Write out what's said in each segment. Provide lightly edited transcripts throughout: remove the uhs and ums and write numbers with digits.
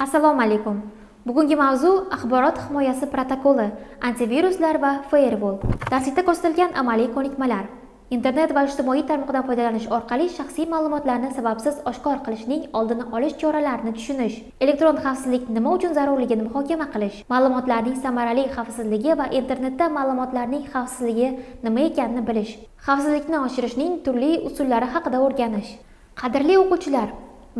Assalomu alaykum. Bugungi mavzu axborot himoyasi protokoli, antiviruslar va firewall. Darslikda ko'rsatilgan amaliy ko'nikmalar. Internet va ijtimoiy tarmoqdan foydalanish orqali shaxsiy ma'lumotlarni sababsiz oshkor qilishning oldini olish choralarini tushunish, elektron xavfsizlik nima uchun zarurligini muhokama qilish, ma'lumotlarning samarali xavfsizligi va internetda ma'lumotlarning xavfsizligi nima ekanini bilish, xavfsizlikni oshirishning turli usullari haqida o'rganish. Qadrli o'quvchilar,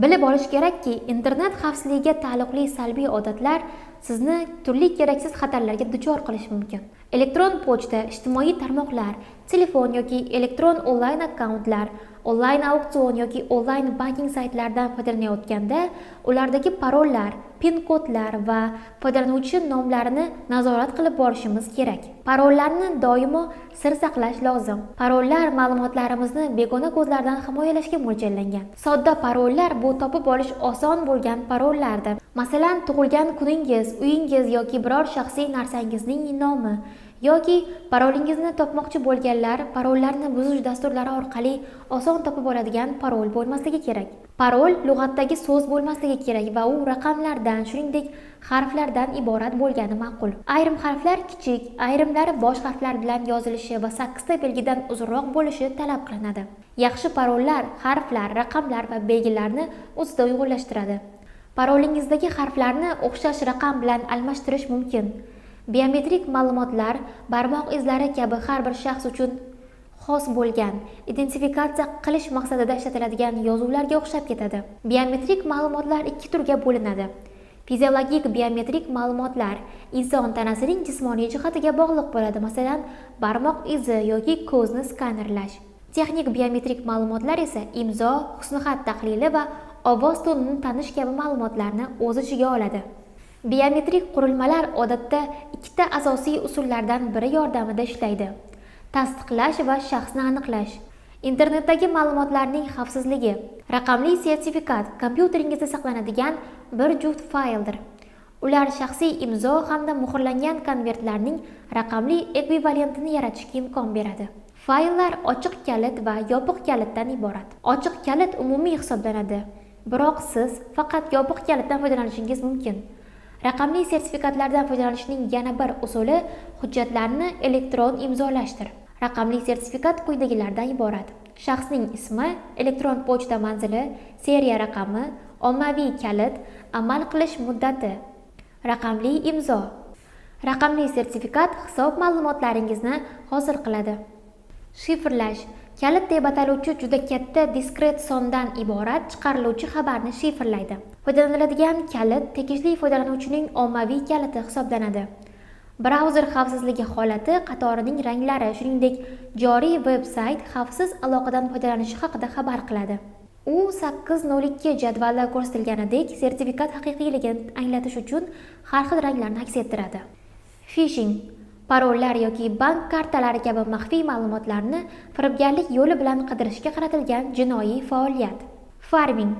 bilib olish kerakki, internet xavfsizligiga taalluqli salbiy odatlar sizni turli keraksiz xatarlarga duchor qilishi mumkin. Elektron pochta, ijtimoiy tarmoqlar, telefon yoki elektron onlayn akkauntlar, onlayn auksion yoki onlayn banking saytlaridan foydalanayotganda ulardagi parollar, pin kodlar va foydalanuvchi nomlarini nazorat qilib borishimiz kerak. Parollarni doimo sir saqlash lozim. Parollar ma'lumotlarimizni begona ko'zlardan himoyalashga mo'ljallangan. Sodda parollar bu topib olish oson bo'lgan parollardir. Masalan, tug'ilgan kuningiz, uyingiz yoki biror shaxsiy narsangizning nomi yoki parolingizni topmoqchi bo'lganlar parollarni buzish dasturlari orqali oson topib oladigan parol bo'lmasligi kerak. Parol lug'atdagi so'z bo'lmasligi kerak va u raqamlardan, shuningdek harflardan iborat bo'lgani ma'qul. Ayrim harflar kichik, ayrimlari bosh harflar bilan yozilishi va 8 ta belgidan uzunroq bo'lishi talab qilinadi. Yaxshi parollar harflar, raqamlar va belgilarni o'zida uyg'unlashtiradi. Parolingizdagi harflarni o'xshash raqam bilan almashtirish mumkin. Biometrik ma'lumotlar barmoq izlari kabi har bir shaxs uchun xos bo'lgan, identifikatsiya qilish maqsadida ishlatiladigan yozuvlarga o'xshab ketadi. Biometrik ma'lumotlar ikki turga bo'linadi. Fiziologik biometrik ma'lumotlar inson tanasining jismoniy jihatiga bog'liq bo'ladi, masalan, barmoq izi yoki ko'zni skanerlash. Texnik biometrik ma'lumotlar esa imzo, husnixat tahlili va ovoz tonini tanish kabi ma'lumotlarni o'z ichiga oladi. Biometrik qurilmalar odatda ikkita asosiy usullardan biri yordamida ishlaydi: tasdiqlash va shaxsni aniqlash. Internetdagi ma'lumotlarning xavfsizligi. Raqamli sertifikat kompyuteringizda saqlanadigan bir juft fayldir. Ular shaxsiy imzo hamda muhrlangan konvertlarning raqamli ekvivalentini yaratishga imkon beradi. Fayllar ochiq kalit va yopiq kalitdan iborat. Ochiq kalit umumiy hisoblanadi, biroq siz faqat yopiq kalitdan foydalanishingiz mumkin. Raqamli sertifikatlardan foydalanishning yana bir usuli hujjatlarni elektron imzolashdir. Raqamli sertifikat quyidagilardan iborat: shaxsning ismi, elektron pochta manzili, seriya raqami, ommaviy kalit, amal qilish muddati. Raqamli imzo. Raqamli sertifikat hisob ma'lumotlaringizni hosil qiladi. Shifrlash. Kalit deb ataluvchi juda katta diskret sondan iborat chiqariluvchi xabarni shifrlaydi. Foydalaniladigan kalit tegishli foydalanuvchining ommaviy kaliti hisoblanadi. Brauzer xavfsizligi holati qatorining ranglari, shuningdek joriy veb-sayt xavfsiz aloqadan foydalanishi haqida xabar qiladi. U 802 jadvalda ko'rsatilganidek sertifikat haqiqiyligini anglatish uchun har xil ranglarni aks ettiradi. Phishing. Parollar yoki bank kartalari kabi maxfiy ma'lumotlarni firibgarlik yo'li bilan qidirishga qaratilgan jinoiy faoliyat. Farming.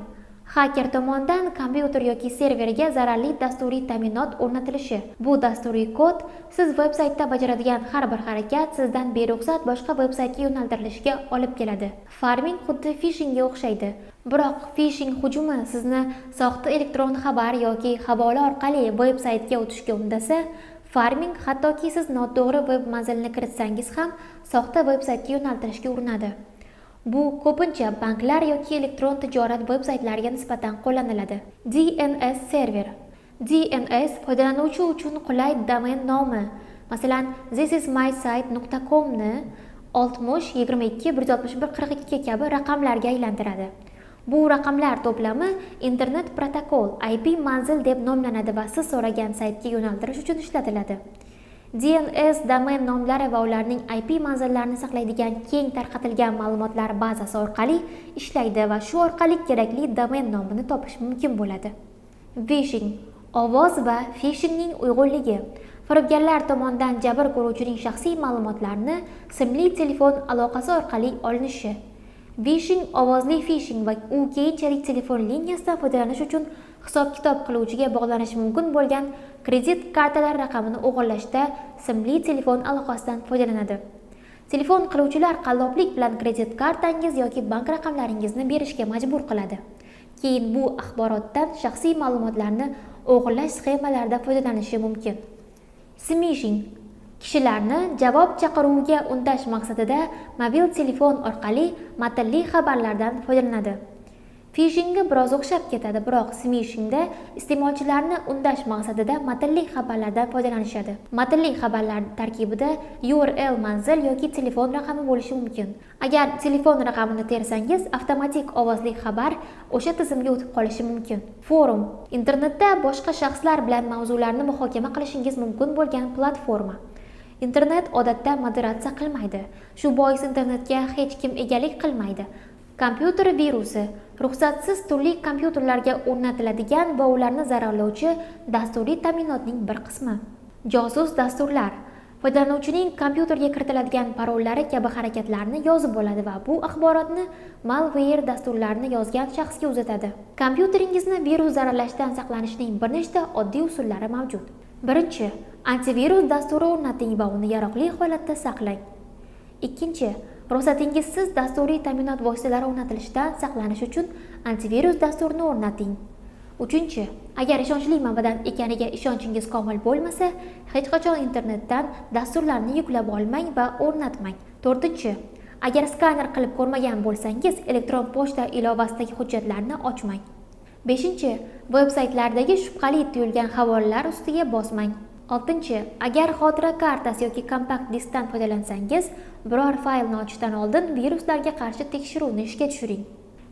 Haker tomonidan kompyuter yoki serverga zararli dasturiy ta'minot o'rnatilishi. Bu dasturiy kod siz veb-saytda bajaradigan har bir harakat sizdan beruxsat boshqa veb-saytga yo'naltirilishiga olib keladi. Farming xuddi phishingga o'xshaydi. Biroq phishing hujumi sizni soxta elektron xabar yoki havola orqali veb-saytga o'tishga undasa, farming hattoki siz noto'g'ri veb manzilini kiritsangiz ham soxta veb-saytga yo'naltirishga urinadi. Bu ko'pincha banklar yoki elektron tijorat veb-saytlariga nisbatan qo'llaniladi. DNS server. DNS foydalanuvchi uchun qulay domen nomi. Masalan, thisismysite.com ni 60 22 161 42 kabi raqamlarga aylantiradi. Bu raqamlar to'plami internet protokol IP manzil deb nomlanadi va siz so'ragan saytga yo'naltirish uchun ishlatiladi. DNS domen nomlari va ularning IP manzillarini saqlaydigan keng tarqatilgan ma'lumotlar bazasi orqali ishlaydi va shu orqali kerakli domen nomini topish mumkin bo'ladi. Phishing. Ovoz va phishingning uyg'unligi. Firibgarlar tomonidan jabr ko'ruvchining shaxsiy ma'lumotlarini simli telefon aloqasi orqali olinishi. Phishing ovozli phishing va u keyinchalik telefon liniyasidan foydalanish uchun hisob-kitob qiluvchiga bog'lanishi mumkin bo'lgan kredit kartalar raqamini o'g'irlashda simli telefon aloqasidan foydalanadi. Telefon qiluvchilar qalloblik bilan kredit kartangiz yoki bank raqamlaringizni berishga majbur qiladi. Keyin bu axborotdan shaxsiy ma'lumotlarni o'g'irlash sxemalarida foydalanishi mumkin. Smishing kishilarni javob chaqiruviga undash maqsadida mobil telefon orqali matnli xabarlardan foydalanadi. Phishingga biroz o'xshab ketadi, biroq smishingda iste'molchilarni undash maqsadida matnli xabarlardan foydalanishadi. Matnli xabarlar tarkibida URL, manzil yoki telefon raqami bo'lishi mumkin. Agar telefon raqamini tersangiz, avtomatik ovozli xabar o'sha tizimga o'tib qolishi mumkin. Forum internetda boshqa shaxslar bilan mavzularni muhokama qilishingiz mumkin bo'lgan platforma. Internet odatda moderatsiya qilmaydi. Shu bois internetga hech kim egalik qilmaydi. Kompyuter virusi ruxsatsiz turli kompyuterlarga o'rnatiladigan va ularni zararlovchi dasturiy ta'minotning bir qismi. Josus dasturlar foydalanuvchining kompyuterga kiritiladigan parollari kabi harakatlarni yozib oladi va bu axborotni malware dasturlarini yozgan shaxsga uzatadi. Kompyuteringizni virus zararlashdan saqlanishning bir nechta oddiy usullari mavjud. Birinchi, antivirus dasturi o'rnating va uni yaroqli holatda saqlang. Ikkinchi, ruxsatingizsiz dasturiy ta'minot vositalari o'rnatilishidan saqlanish uchun antivirus dasturini o'rnating. Uchinchi, agar ishonchli manbadan ekaniga ishonchingiz komil bo'lmasa, hech qachon internetdan dasturlarni yuklab olmang va o'rnatmang. To'rtinchi, agar skaner qilib ko'rmagan bo'lsangiz, elektron pochta ilovasidagi hujjatlarni ochmang. Beshinchi, veb-saytlardagi shubhali tuyulgan havolalar ustiga bosmang. Oltinchi, agar xotira kartasi yoki kompakt diskdan foydalansangiz, biror faylni ochishdan oldin viruslarga qarshi tekshiruvni ishga tushiring.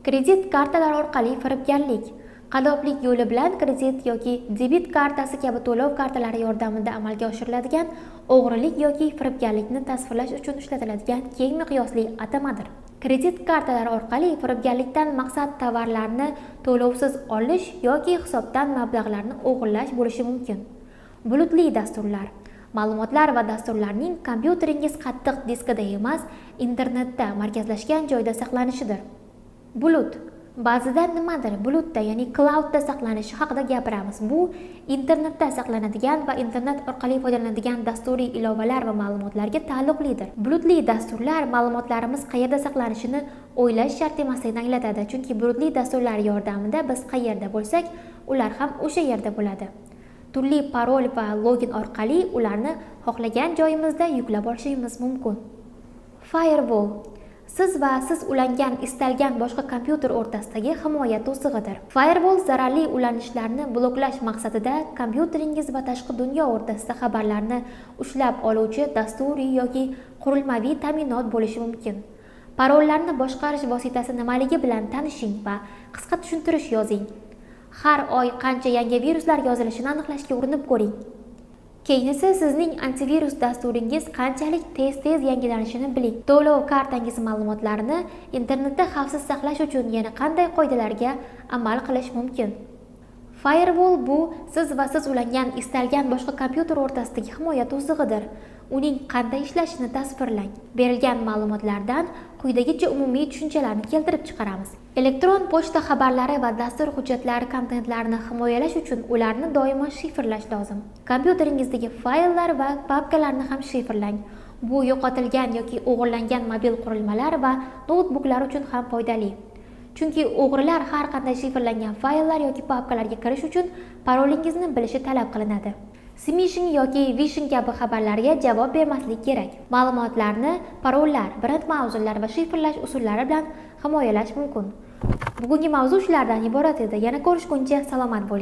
Kredit kartalari orqali firibgarlik qalloblik yo'li bilan kredit yoki debit kartasi kabi to'lov kartalari yordamida amalga oshiriladigan o'g'rilik yoki firibgarlikni tasvirlash uchun ishlatiladigan keng miqyosli atamadir. Kredit kartalari orqali firibgarlikdan maqsad tovarlarni to'lovsiz olish yoki hisobdan mablag'larni o'g'irlash bo'lishi mumkin. Bulutli dasturlar ma'lumotlar va dasturlarning kompyuteringiz qattiq diskida emas, internetda markazlashgan joyda saqlanishidir. Bulut ba'zida nimadir bulutda, ya'ni cloudda saqlanishi haqida gapiramiz. Bu internetda saqlanadigan va internet orqali foydalanadigan dasturiy ilovalar va ma'lumotlarga taalluqlidir. Bulutli dasturlar ma'lumotlarimiz qayerda saqlanishini o'ylash shart emasligini anglatadi, chunki bulutli dasturlar yordamida biz qayerda bo'lsak, ular ham o'sha yerda bo'ladi. Turli parol va login orqali ularni xohlagan joyimizda yuklab olishimiz mumkin. Firewall siz va siz ulangan istalgan boshqa kompyuter o'rtasidagi himoya to'sig'idir. Firewall zararli ulanishlarni bloklash maqsadida kompyuteringiz va tashqi dunyo o'rtasida xabarlarni ushlab oluvchi dasturiy yoki qurilmaviy ta'minot bo'lishi mumkin. Parollarni boshqarish vositasi nimaligi bilan tanishing va qisqa tushuntirish yozing. Har oy qancha yangi viruslar yozilishini aniqlashga urinib ko'ring. Keyin esa sizning antivirus dasturingiz qanchalik tez-tez yangilanishini biling. To'lov kartangiz ma'lumotlarini internetda xavfsiz saqlash uchun yana qanday qoidalarga amal qilish mumkin? Firewall bu siz va siz ulangan istalgan boshqa kompyuter o'rtasidagi himoya to'sig'idir. Uning qanday ishlashini tasvirlang. Berilgan ma'lumotlardan quyidagicha umumiy tushunchalarni keltirib chiqaramiz. Elektron pochta xabarlari va dastur hujjatlari kontentlarini himoyalash uchun ularni doimo shifrlash lozim. Kompyuteringizdagi fayllar va papkalarni ham shifrlang. Bu yo'qotilgan yoki o'g'irlangan mobil qurilmalar va noutbuklar uchun ham foydali. Chunki o'g'rilar har qanday shifrlangan fayllar yoki papkalarga kirish uchun parolingizni bilishi talab qilinadi. Smishing yoki phishing kabi xabarlarga javob bermaslik kerak. Ma'lumotlarni parollar, brend mavzular va shifrlash usullari bilan himoyalash mumkin. Bugungi mavzu shulardan iborat edi. Yana ko'rishguncha salomat bo'ling.